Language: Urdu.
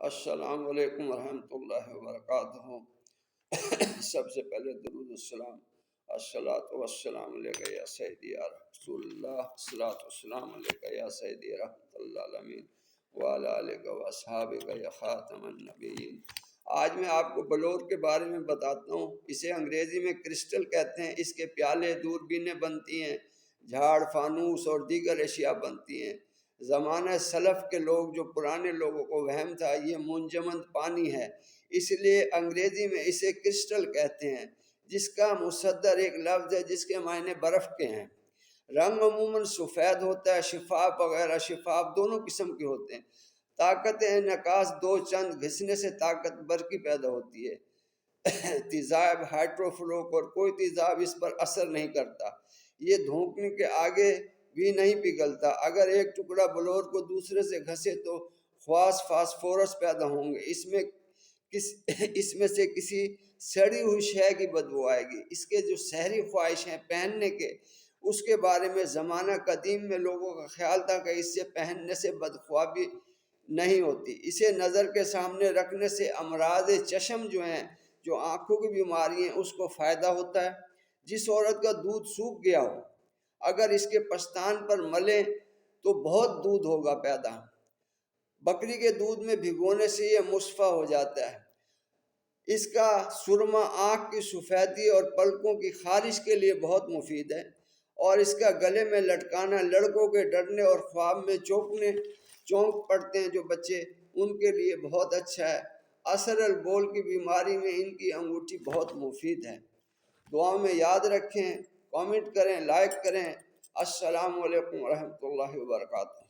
السلام علیکم ورحمۃ اللہ وبرکاتہ۔ سب سے پہلے درود السلام، الصلاۃ والسلام علیک یا سیدی یا رسول اللہ، الصلاۃ والسلام علیک یا سیدی رحمۃ اللہ العالمین وعلی آلک واصحابک یا خاتم النبیین۔ آج میں آپ کو بلور کے بارے میں بتاتا ہوں۔ اسے انگریزی میں کرسٹل کہتے ہیں۔ اس کے پیالے، دوربینیں بنتی ہیں، جھاڑ، فانوس اور دیگر اشیاء بنتی ہیں۔ زمانہ سلف کے لوگ، جو پرانے لوگوں کو وہم تھا یہ منجمد پانی ہے، اس لیے انگریزی میں اسے کرسٹل کہتے ہیں، جس کا مصدر ایک لفظ ہے جس کے معنی برف کے ہیں۔ رنگ عموماً سفید ہوتا ہے، شفاف وغیرہ شفاف دونوں قسم کے ہوتے ہیں۔ طاقت انعکاس دو چند گھسنے سے طاقت برقی پیدا ہوتی ہے۔ تیزاب ہائیڈروفلوک اور کوئی تیزاب اس پر اثر نہیں کرتا۔ یہ دھونکنے کے آگے بھی نہیں پگھلتا۔ اگر ایک ٹکڑا بلور کو دوسرے سے گھسے تو خواص فاسفورس پیدا ہوں گے۔ اس میں سے کسی سڑی ہوئی شے کی بدبو آئے گی۔ اس کے جو سحری خواہش ہیں پہننے کے، اس کے بارے میں زمانہ قدیم میں لوگوں کا خیال تھا کہ اس سے پہننے سے بدخوابی نہیں ہوتی۔ اسے نظر کے سامنے رکھنے سے امراض چشم جو ہیں، جو آنکھوں کی بیماری ہیں، اس کو فائدہ ہوتا ہے۔ جس عورت کا دودھ سوکھ گیا ہو، اگر اس کے پستان پر ملیں تو بہت دودھ ہوگا پیدا۔ بکری کے دودھ میں بھگونے سے یہ مصفا ہو جاتا ہے۔ اس کا سرما آنکھ کی سفیدی اور پلکوں کی خارش کے لیے بہت مفید ہے، اور اس کا گلے میں لٹکانا لڑکوں کے ڈرنے اور خواب میں چونک پڑتے ہیں جو بچے، ان کے لیے بہت اچھا ہے۔ اثر البول کی بیماری میں ان کی انگوٹھی بہت مفید ہے۔ دعا میں یاد رکھیں، کامنٹ کریں، لائک کریں۔ السلام علیکم ورحمۃ اللہ وبرکاتہ۔